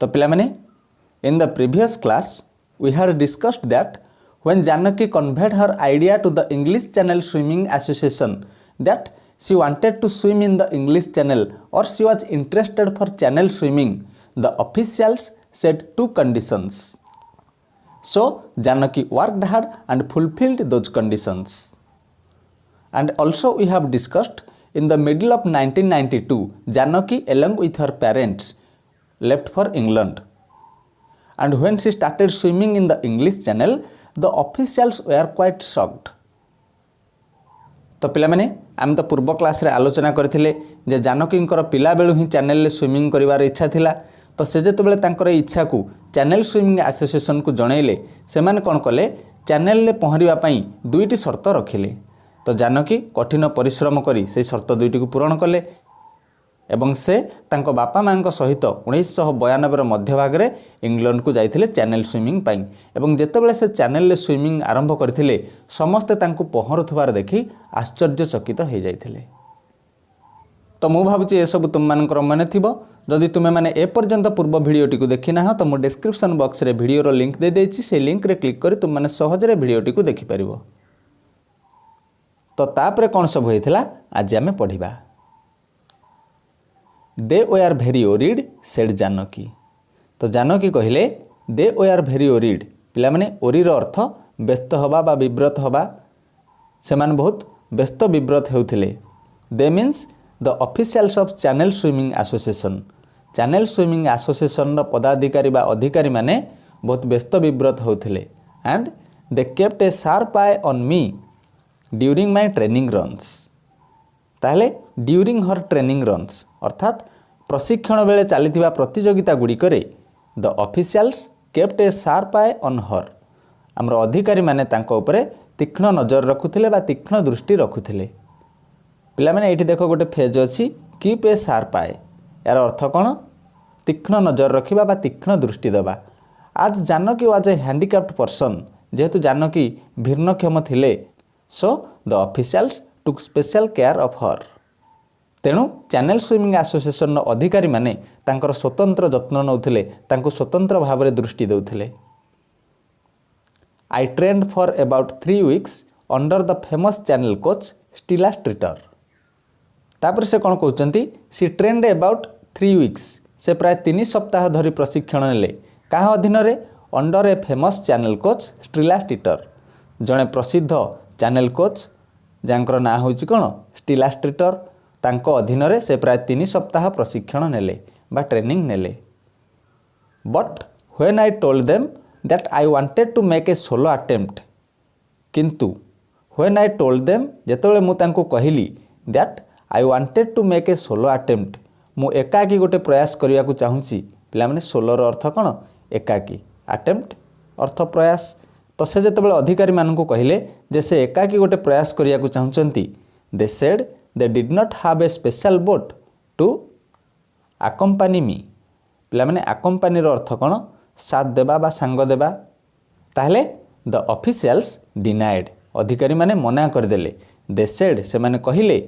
तो पिला माने in the previous class we had discussed that when Janaki conveyed her idea to the English Channel Swimming Association that she wanted to swim in the English Channel or she was interested for channel swimming, the officials set two conditions. So Janaki worked hard and fulfilled those conditions. And also we have discussed in the middle of 1992 Janaki along with her parents left for England. And when she started swimming in the English Channel, the officials were quite shocked. तो पिला माने आम तो पूर्व class रे आलोचना करथिले जे जानकींकर पिला बेलु ही चैनल रे स्विमिंग करिवार इच्छा थिला। तो से जेते बेले तांकर इच्छा को चैनल स्विमिंग एसोसिएशन को जणैले से माने कोन कले चैनल रे पहरिबा पई दुईटी शर्त रखिले। तो जानकी कठिन परिश्रम करी से शर्त दुईटी को पूरण कले एवं से तांको बापा मां सहित 1992 मध्य भाग रे इंग्लैंड को जाइथिले चैनल स्विमिंग पाई एवं जेतेबेले से चैनल रे स्विमिंग आरंभ करथिले समस्त तांको पहरुथबार देखि आश्चर्यचकित हो जाइथिले। तो मु भाबुची ए सब तुम मानकर मन थिबो। जदि तुमे माने ए पर्यंत पूर्व वीडियोटी को देखि ना तो मु डिस्क्रिप्शन बॉक्स रे वीडियो रो लिंक दे देछि से लिंक रे क्लिक करी तुम माने सहज रे वीडियोटी को देखि परिबो। तो तापरे कोन सब होइथिला आज आमे पढिबा। They were very worried said Janaki. तो जानकी कहले दे वेयर भेरी ओरिड पिला माने ओरीर अर्थ व्यस्त हवा बा विव्रत हवा से मान बहुत व्यस्त विव्रत हेउथिले। They means the officials of Channel Swimming Association. Channel Swimming Association रो पदाधिकारी बा अधिकारी माने बहुत व्यस्त विव्रत होउथिले and they kept a sharp eye on me during my training runs. ताहले ड्यूरिंग हर ट्रेनिंग रन्स अर्थात प्रशिक्षण बेले चलीथिबा प्रतियोगिता गुड़िकरे the officials kept a sharp eye on her. आमर अधिकारी माने तांको उपरे तीक्ष्ण नजर रखुथिले बा तीक्ष्ण दृष्टि रखुथिले। पिला माने एठी देखो गोटे फेज अछि कीप ए शार्प आई यार अर्थ कोन तीक्ष्ण नजर रखिबा बा तीक्ष्ण दृष्टि देबा। आज Janaki was a handicapped person जेहेतु जानकी भिन्नक्षम थिले so the officials took special care of her. तेणु चैनल स्विमिंग एसोसिएशन अधिकारी माने तांकर स्वतंत्र जत्न नौथिले तांको स्वतंत्र भाव में दृष्टि देउथिले। I trained for about 3 weeks under the famous Channel coach Stella Streeter. तापर से कौन कहते सी ट्रेन्ड अबाउट 3 वीक्स से प्राय 3 सप्ताह धरी प्रशिक्षण नेले क्या अधीन रे under a famous Channel coach Stella Streeter जड़े प्रसिद्ध चैनल कोच जहाँकर ना हूँ कौन स्टीला स्ट्रीटर तांको अधीन रे से प्राय 3 सप्ताह प्रशिक्षण नेले बा ट्रेनिंग नेले। But when I told them that I wanted to make a solo attempt किंतु व्हेन आई टोल्ड देम जेतेबेले मु तांको कहिली that I wanted to make a solo attempt मु एकाकी गोटे प्रयास करिया को चाहूसी। पिला माने सोलोर अर्थ कोन एकाकी अटेम्प्ट अर्थ प्रयास। तो से जेतेबेले अधिकारी मानकु कहिले जे से एकाकी गोटे प्रयास करिया को चाहुचंती they said they did not have a special boat to accompany me। पिला माने accompany रो अर्थ कोन साथ देबा बा संग देबा। ताहले the officials denied अधिकारी माने मना कर देले। they said से माने कहिले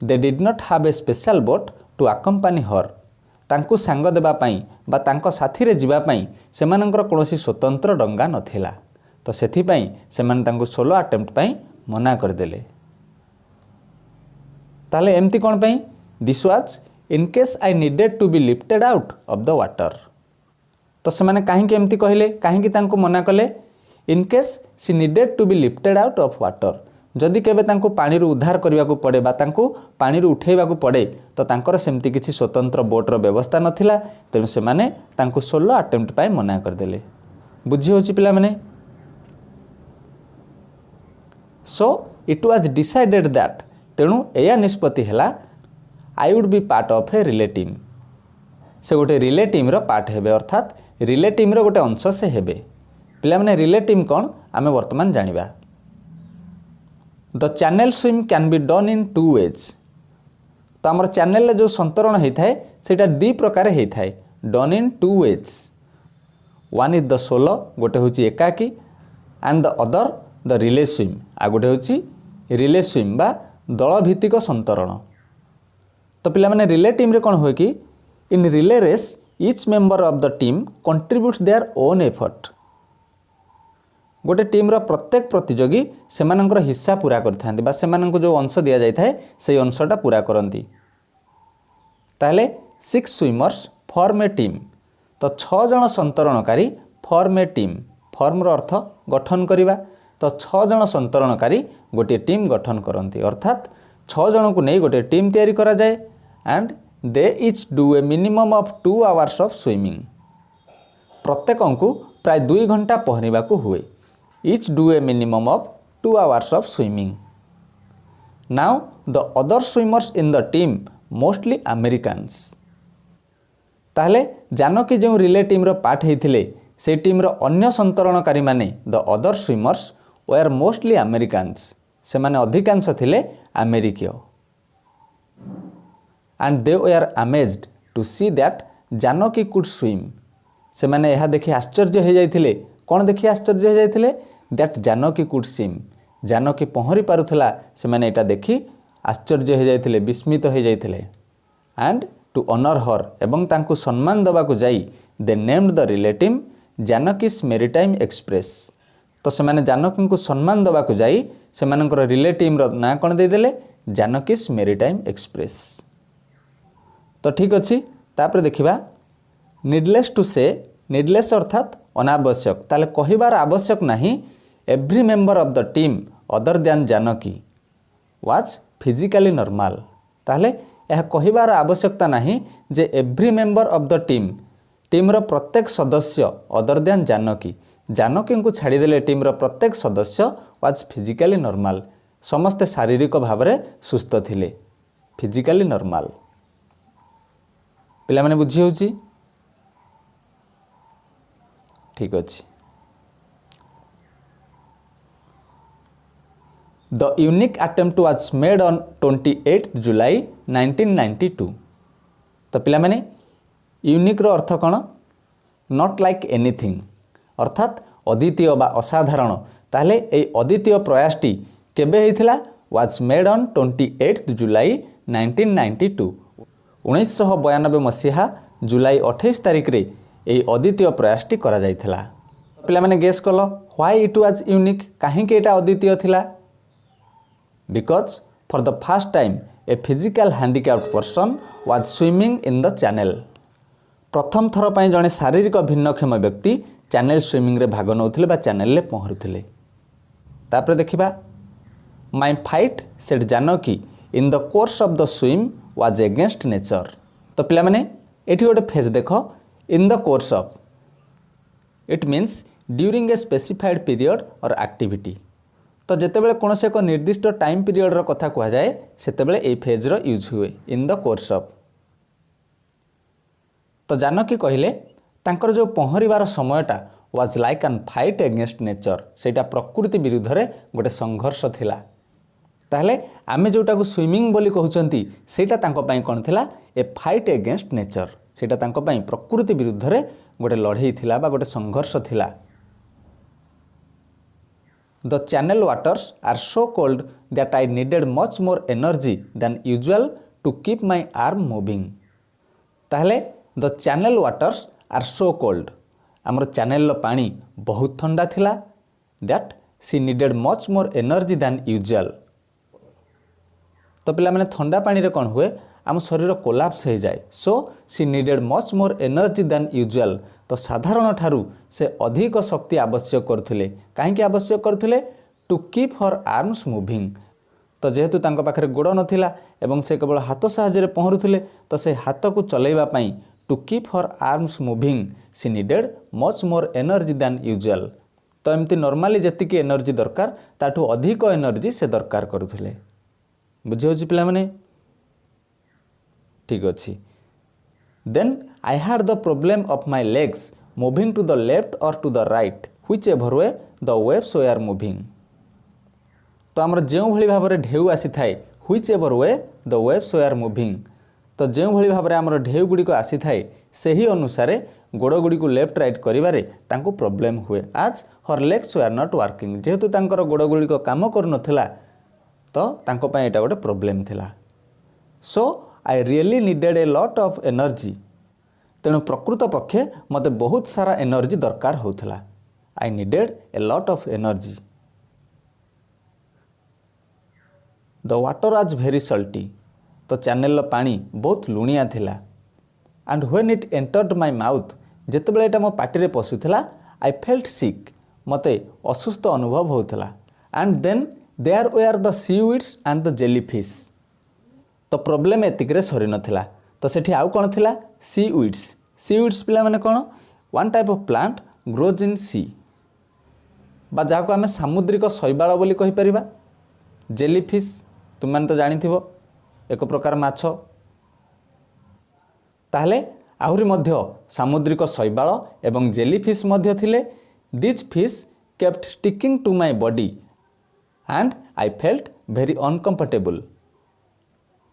they did not have a special boat to accompany her तांकु संग देबा पई बा तांको साथी रे जिबा पई सेमानकर कोनोसी स्वतंत्र डंगा नथिला। तो सेथि पई सेमान तांकु सोलो अटेम्प्ट पई मना कर देले। ताले एमती कौन पाई this was in case I needed to be lifted out of the water. तो से माने काहे एमती कहले काहे तांको मना कले in case she needed to be lifted out of water जदि केबे तांको पानी रू उद्धार करबा को पड़े बा तांको पानी रू उठेबा को पड़े तो तांकर सेमती किछि स्वतंत्र बोट रो व्यवस्था नथिला। तेनु से माने तांको सोलो अटेम्प्ट पाई मना कर देले। बुझी होछि पिला माने। So it was decided that तेणु या निष्पत्ति है I would be part of A relay team से गोटे रिले टीम रो पार्ट हेबे अर्थात रिले टीम रो गोटे अंश से हेबे। पिला माने रिले टीम कौन आमे वर्तमान जानिबा। The Channel swim can be done in 2 ways. तो आमर चैनल जो संतरण होता है सेटा 2 प्रकार होता है done in 2 ways. One is the solo गोटे हूँ एकाकी and the other the relay swim आ गोटे हूँ रिले स्विम बा दल भित्तिक संतरण। तो पिला माने रिले टीम रे कौन हुए कि in relay race each member of the team contributes their own effort. गोटे टीम्र प्रत्येक प्रतियोगी सेमानंकर हिस्सा पूरा करथांती बा सेमानंको जो अंश दिया जाय थाए से अंशटा पूरा करती। ताहले 6 स्विमर्स फॉर्म ए टीम। तो 6 जन संतरणकारी फॉर्म ए टीम। फॉर्मर अर्थ गठन करिबा। तो 6 जन संतरणकारी गोटे टीम गठन करती अर्थात 6 जन को नहीं गोटे टीम तैयारी करा जाए and they each do a minimum of 2 hours of swimming. प्रत्येक को प्राय 2 घंटा पहरिबा को हुए। Each do a minimum of 2 hours of swimming. Now the other swimmers in the team mostly Americans. ताहले जानकी जो रिले टीम्र पार्ट होते से टीम्र अन्य संतरणकारी माने the other swimmers were mostly Americans. से माने अधिकांश थिले अमेरिकीय। And they were amazed to see that Janaki could swim. से माने यह देखि आश्चर्य हो जाइथिले। कौन देखि आश्चर्य हो जाइथिले? That Janaki could swim. Janaki पहरी पारुथला से माने एटा देखि आश्चर्य हो जाइथिले, विस्मित हो जाइथिले। एंड टू ऑनर हर एवं तांकु सम्मान दबाकु जाई they named the relay team Janaki's Maritime Express. तो से माने जानकी को सम्मान दबाकु जाई से मानकर रिले टीम्र ना कौन दे देले? जानकीस मेरीटाइम एक्सप्रेस। तो ठीक अच्छी तापर देखिबा नीडलेस टू से। नीडलेस अर्थात अनावश्यक। ताले कहिबार आवश्यक नहीं every member of the team other than Janaki was physically normal. ताले यह कहिबार आवश्यकता नहीं जे एव्री मेंबर ऑफ द टीम्र प्रत्येक सदस्य अदर दैन जानकी। जानकी को छाड़ीदेले टीम्र प्रत्येक सदस्य वाज फिजिकली नॉर्मल। समस्ते शारीरिक भाव में सुस्थ थिले। Physically normal. पिला माने बुझी होची? ठीक अच्छे। The unique attempt was made on 28 जुलाई 1992। तो पिला माने यूनिक रो अर्थ कौन? नॉट लाइक एनीथिंग अर्थात अद्वितीय बा असाधारण। ताहले ए अद्वितीय प्रयासटी केबे हेइथिला? वाज मेड ऑन 28 जुलाई 1992। 1992 मसीहा जुलाई 28 तारिख रे ए अद्वितीय प्रयासटी करा जाइथिला। पिला माने गेस कलो व्हाई इट वाज यूनिक? काहे एटा अद्वितीय थिला? Because for the first time a physical handicapped person was swimming in the channel. प्रथम थर पर जड़े शारीरिक भिन्नक्षम व्यक्ति चैनल स्विमिंग रे भाग नौथिले बा चैनल ले पहरुथिले। तापर देखिबा my fight said Janaki in the course of the swim was against nature. तो पिला माने एठी गोटे फेज देखो in the course of it means during a specified period or activity. तो जितेबाला कौन से एक निर्दिष्ट टाइम पीरियड कथा कह जाए सेतेबेले ए फेज रो यूज हुए इन द कोर्स ऑफ। तो जानकी कहले तांकर जो पहरिबार समयटा was like an fight against nature. सेटा प्रकृति विरुद्ध रे गोटे संघर्ष थिला। ताहले आमे जोटा को स्विमिंग बोली कहउचंती सेटा तांको पई कोन थिला? ए फाइट अगेंस्ट नेचर। सेटा तांको पई प्रकृति विरुद्ध रे गोटे लड़ाई थिला बा गोटे संघर्ष थिला। The channel waters are so cold that I needed much more energy than usual to keep my arm moving। ताहले the channel waters are so cold। आमर चैनल पानी बहुत ठंडा थिला that she needed much more energy than usual। तो पिला माने ठंडा पानी रे कौन हुए? आम शरीर कोलाप्स हो जाए। So she needed much more energy than usual. तो साधारण ठारू से अधिक शक्ति आवश्यक करथिले। काहेकि आवश्यक करथिले? To keep her arms moving. तो जेहेतु तांको पाखरे गोड़ नथिला एवं से केवल हाथ साहाय्य रे पहरुथिले तो से हाथ को चलाइबा पई to keep her arms moving she needed much more energy than usual. तो एमती नॉर्मली जेतिकी एनर्जी दरकार ताठू अधिक एनर्जी से दरकार करुथिले। बुझे होची पिला माने? ठीक अच्छी। Then I had the problem of my legs moving to the left or to the right whichever way the waves were moving. तो आमर जो भली भाव में ढेउ आसी थाए whichever way the waves were moving. तो जो भली भाव में आमर ढेउ गुड़िक आसी थाए सही अनुसार गोड़ गुड़ी को लेफ्ट राइट करिबारे तांको प्रॉब्लम हुए आज her legs were not working. जेहेतु तांकर गोड़ गुड़िक काम कर नथिला तो तांको पय एटा गोटे प्रॉब्लम थिला। सो I really needed a lot of energy तेणु प्रकृत पक्षे मते बहुत सारा एनर्जी दरकार होउथला। I needed a lot of energy. The water was very salty. तो चैनल पानी बहुत लुणिया थिला। And when it entered my mouth, जेतेबेले एटा मो पाटी रे पसुथला, आई फेल्ट सिक, मते असुस्थ अनुभव होउथला। And then there were the seaweeds and the jellyfish. तो प्रोब्लेम एतिकरे सरी नथिला। तो सेठी आउ कोन थिला? सीवीड्स। सीवीड्स पिला माने कोन? One type of plant grows in sea, बा जाको आमे सामुद्रिक शैवाल बोली कहि परिबा। जेलीफिश तुम माने तो जानिथिबो, एक प्रकार माछ। ताहले आहुरी मध्य सामुद्रिक शैवाल एवं जेलीफिश मध्य थिले। These fish kept sticking to my body and I felt very uncomfortable.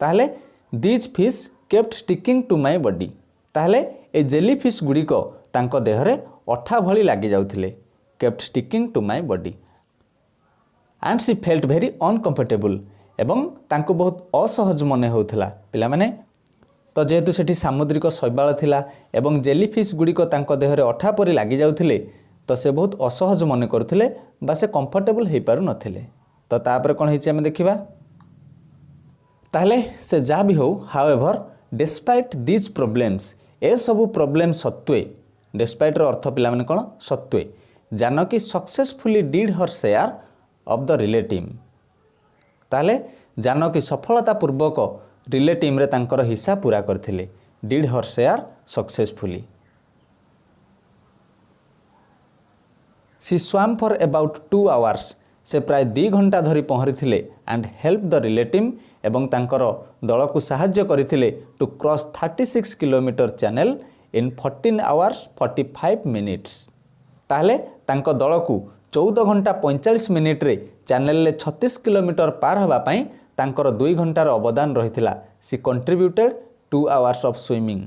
ताहले these fish kept sticking to my body. ताहले ए जेलीफिश गुड़िक तांको देहरे अठा भली लागी जाउथिले। Kept sticking to my body and she felt very uncomfortable. एवं तांको बहुत असहज मने होउथला। पिला माने तो जेहेतु सेठी सामुद्रिक शैवाल थिला एवं जेलीफिश गुड़िक तांको देहरे अठा परी लागी जाउथिले, तो से बहुत असहज मने करथिले बा से कंफर्टेबल हेई पारु नथिले। तो तापर कोन हेछि हम देखिबा। ताहले से जा भी हो, हाउएवर डिस्पाइट दीज प्रॉब्लम्स, ए सबु प्रॉब्लम सत्वे, डिस्पाइट रो अर्थ पिला माने कोन? सत्वे Janaki successfully did her share of the relative. ताहले जानकी सफलता पूर्वक रिलेटिव रे तांकर हिस्सा पूरा करथिले। Did her share successfully. She swam for about 2 hours, से प्राय 2 घंटा धरी पहरी थिले। एंड हेल्प द रिलेटिव, एवं तांकर दल को साहाय्य करथिले to cross 36 kilometre channel in 14 hours 45 minutes. ताहले तांको दल को 14 घंटा 45 मिनिट रे चैनल ले 36 किलोमीटर पार हवा पई तांकर 2 घंटार अवदान रहिथिला। सी कंट्रीब्यूटेड 2 आवर्स ऑफ स्विमिंग।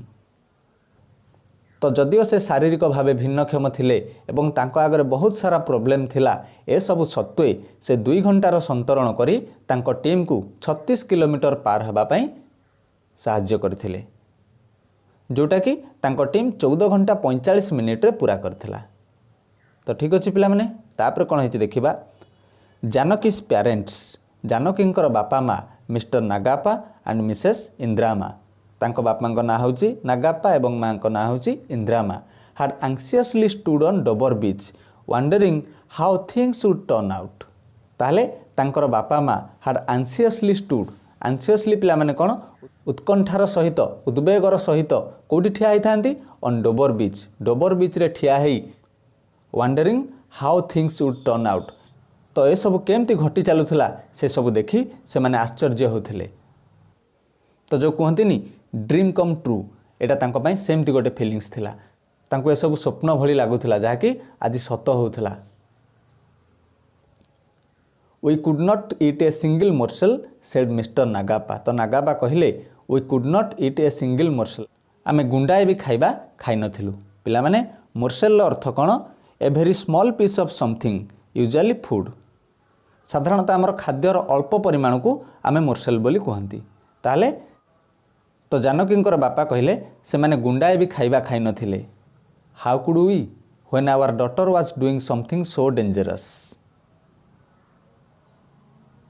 तो जदियो से शारीरिक भावे भिन्नक्षम थिले एवं तांको आगरे बहुत सारा प्रॉब्लम थिला, ए सबु सत्वे से 2 घंटार संतरण करी तांको टीम को 36 किलोमीटर पार हवा पई साहाय्य करथिले, जोटा कि तांको टीम 14 घंटा 45 मिनिट रे पूरा करथिला। तो ठीक अछि पिला माने, तापर कोन हेछि देखिबा। जानकीस पेरेंट्स, जानकींकर बापा माँ मिस्टर नागापा एंड मिसेस इंद्रामा। तांको बापांक ना होछि नागापा एवं माँ को ना होछि इंद्रामा। Had anxiously stood on Dover beach wondering how things should turn out. ताहले तांकर बापा माँ हैड एंक्सियसली स्टूड, एंक्सियसली पिला माने कोन? उत्कंठार सहित उद्वेगर सहित कोठी ठिया होई थांती? On Dover beach. डोबर बीच रे ठिया हेई wondering how things should turn out. तो ये सब केमती घटी चलुला से सब देखी से माने आश्चर्य होथिले। तो जो कहती ड्रीम कम ट्रू, एटा तांको पई सेमती गोटे फीलिंग्स थिला। तांको ये सब स्वप्न भली लागुथिला जहाँकि आज सत होउथिला। We could not eat a single morsel said Mr Nagappa. तो नागापा कहले we could not eat a single morsel, आमे गुंडाए भी खाइबा खाइ नथिलु। पिला माने मोर्सेल अर्थ कोन? A very small piece of something usually food. साधारणतः आमर खाद्यर अल्प परिमाण को आमे मोर्सेल बोली कहती। ताहले तो जानकींकर बापा कहले से माने गुंडाए भी खाइबा खाइ नथिले। How could we when our daughter was doing something so dangerous.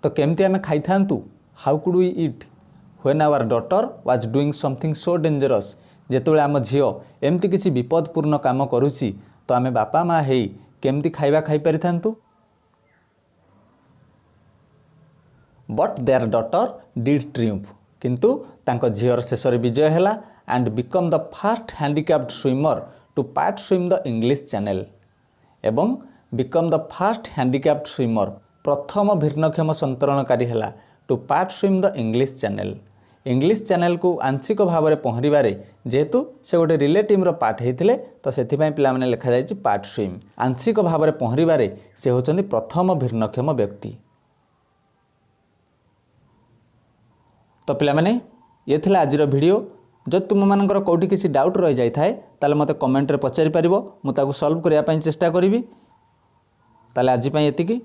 तो केमती आमे खाइ थांतु? How could we eat when our daughter was doing something so dangerous. जेतेबेले आम झियो एमती किछि विपदपूर्ण काम करूछि तो आमे बापा माँ हेई केमती खाइबा खाइ पारि थांतु? But their daughter did triumph, किंतु तांको झियर शेषर विजय हैला and become the first handicapped swimmer to part swim the English Channel. एवं become the first handicapped swimmer, प्रथम भिन्नक्षम संतरणकारी हैला to part swim the English Channel. English Channel को आंशिक भाव में पहरबारे जेहेतु से गोटे रिलेटिव रो पार्ट होते तो से पिला माने लिखा जायछि पार्ट स्विम। आंशिक भाव में पहरबारे से होचंदी प्रथम भिन्नक्षम व्यक्ति। तो पिला माने ये थिला आजिर वीडियो। जो तुम मानकर कोठी किसी डाउट रही जाय थाए ताले मते कमेंट रे पचारि परिबो, मु ताकू सॉल्व करिया पई चेष्टा करिवि। ताले आजि पई एतिकी।